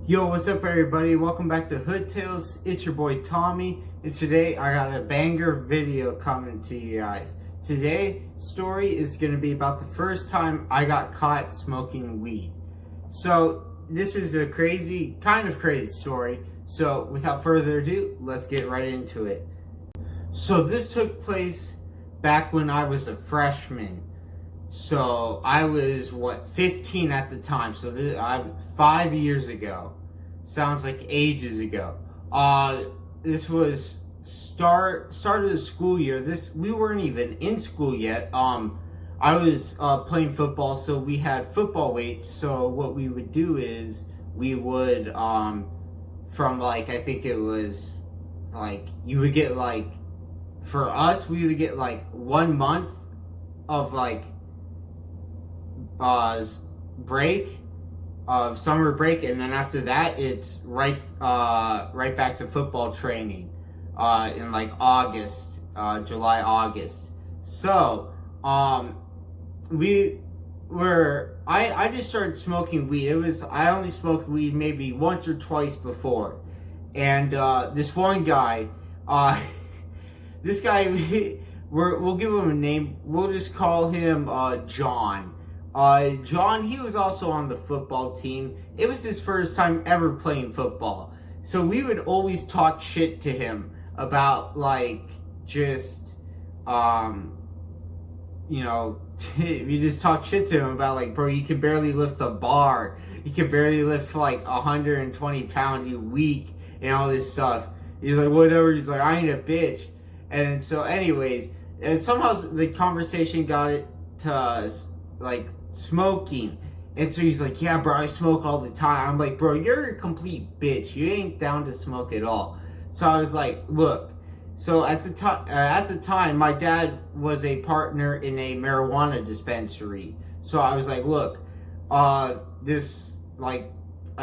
Yo, what's up everybody? Welcome back to Hood Tales. It's your boy Tommy, and today I got a banger video coming to you guys. Today's story is going to be about the first time I got caught smoking weed. So, this is a kind of crazy story. So, without further ado, let's get right into it. So, this took place back when I was a freshman. So I was 15 at the time. So I'm 5 years ago. Sounds like ages ago. This was start of the school year. We weren't even in school yet. I was playing football, so we had football weights. So what we would do is we would from I think it was you would get for us we would get 1 month of summer break, and then after that it's right back to football training in August, July, August. So I just started smoking weed. I only smoked weed maybe once or twice before, and this one guy, this guy, we'll give him a name. We'll just call him John. John, he was also on the football team. It was his first time ever playing football. So we would always talk shit to him about we just talk shit to him about bro, you can barely lift the bar. You can barely lift 120 pounds, you weak, and all this stuff. He's like, whatever. He's like, I ain't a bitch. And so anyways, and somehow the conversation got it to smoking. And so he's like, yeah bro, I smoke all the time. I'm like, bro, you're a complete bitch. You ain't down to smoke at all. So I was like, look. So at the time, my dad was a partner in a marijuana dispensary. So I was like, look, I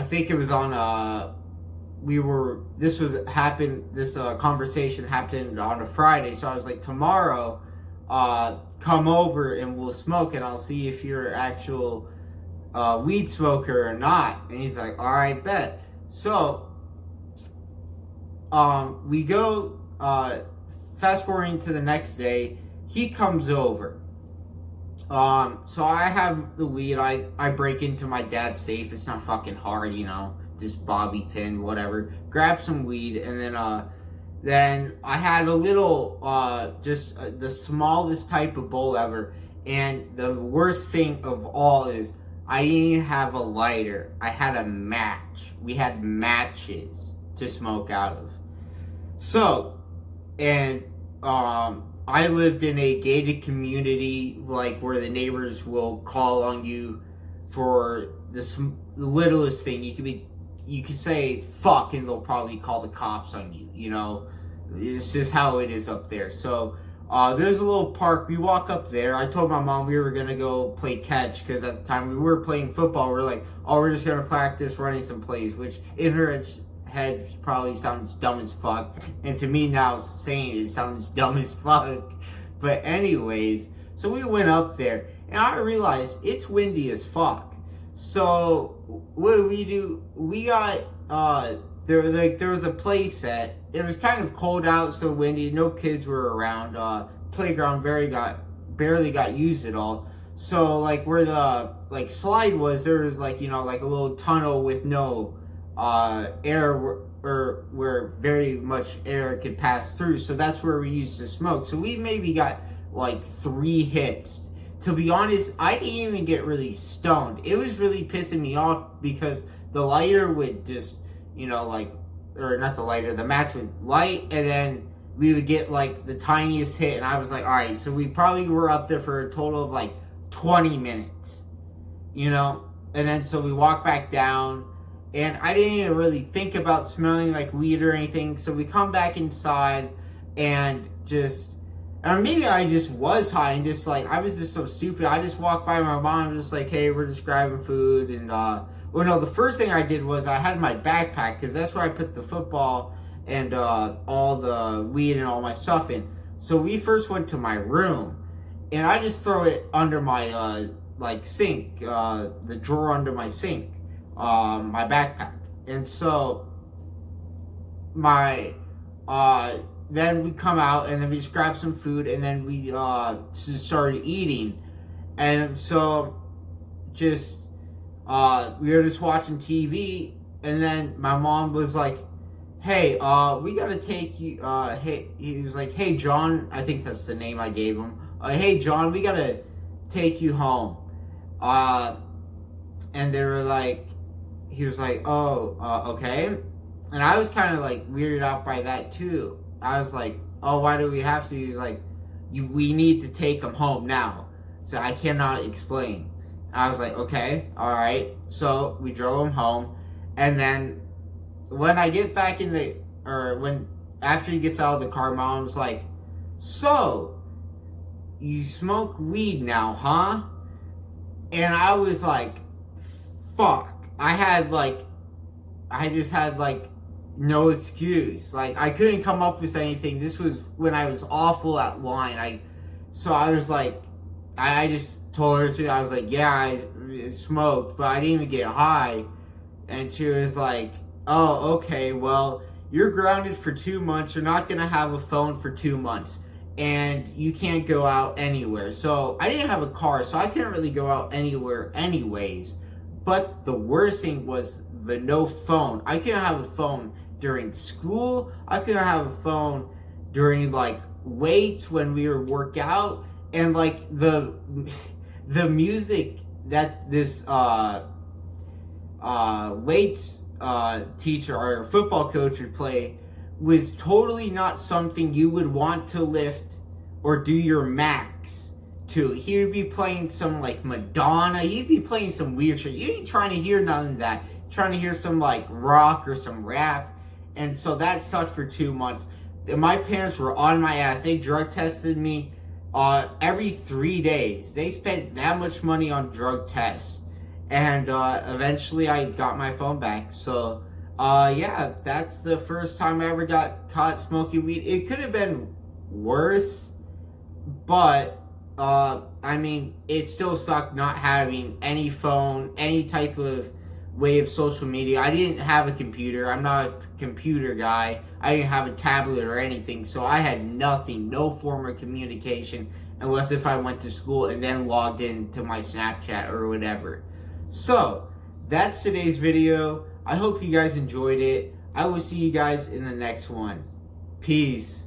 think it was on this conversation happened on a Friday. So I was like, tomorrow, come over and we'll smoke, and I'll see if you're an actual weed smoker or not. And he's like, all right, bet. So we go, fast forwarding to the next day, he comes over. So I have the weed. I break into my dad's safe. It's not fucking hard, just bobby pin, whatever. Grab some weed, and then I had a little, the smallest type of bowl ever. And the worst thing of all is I didn't even have a lighter. I had a match. We had matches to smoke out of. So, and I lived in a gated community, where the neighbors will call on you for the littlest thing. You could say fuck and they'll probably call the cops on you, It's just how it is up there. So there's a little park. We walk up there. I told my mom we were going to go play catch, because at the time we were playing football. We're like, oh, we're just going to practice running some plays, which in her head probably sounds dumb as fuck. And to me now saying it sounds dumb as fuck. But anyways, so we went up there, and I realized it's windy as fuck. So what did we do? We got there was a play set. It was kind of cold out, so windy. No kids were around. Playground barely got used at all. So where the slide was, there was a little tunnel with no air, or where very much air could pass through. So that's where we used to smoke. So we maybe got 3 hits. To be honest, I didn't even get really stoned. It was really pissing me off because the lighter would just, or not the lighter, the match would light, and then we would get the tiniest hit, and I was like, all right, so we probably were up there for a total of 20 minutes, and then so we walked back down, and I didn't even really think about smelling like weed or anything. So we come back inside, and maybe I just was high, and I was just so stupid. I just walked by my mom, just hey, we're just grabbing food. And, the first thing I did was I had my backpack, because that's where I put the football and all the weed and all my stuff in. So we first went to my room, and I just throw it under my sink, the drawer under my sink, my backpack. And so my then we come out and then we just grab some food and then we just started eating. And so just we were just watching TV, and then my mom was like, hey, we gotta take you, hey, he was like, hey, John, I think that's the name I gave him. Hey, John, we gotta take you home. And they were like, he was like, oh, okay. And I was kind of like weirded out by that too. I was like, oh, why do we have to? He was like, we need to take him home now. So I cannot explain. I was like, okay, all right. So we drove him home. And then when I get back after he gets out of the car, Mom's like, so, you smoke weed now, huh? And I was like, fuck. I just had no excuse. Like, I couldn't come up with anything. This was when I was awful at line. So I was like, I just told her I was like, yeah, I smoked, but I didn't even get high. And she was like, oh, okay, well, you're grounded for 2 months. You're not going to have a phone for 2 months. And you can't go out anywhere. So I didn't have a car, so I couldn't really go out anywhere anyways. But the worst thing was the no phone. I couldn't have a phone during school. I couldn't have a phone during weights when we were work out. And the music that this weights teacher or football coach would play was totally not something you would want to lift or do your max to. He would be playing some Madonna. He'd be playing some weird shit. You ain't trying to hear none of that. You're trying to hear some rock or some rap. And so that sucked for 2 months. And my parents were on my ass. They drug tested me every 3 days. They spent that much money on drug tests. And eventually I got my phone back. So yeah, that's the first time I ever got caught smoking weed. It could have been worse, but I mean, it still sucked not having any phone, any type of way of social media. I didn't have a computer. I'm not a computer guy. I didn't have a tablet or anything, so I had nothing, no form of communication, unless if I went to school and then logged into my Snapchat or whatever. So that's today's video. I hope you guys enjoyed it. I will see you guys in the next one. Peace.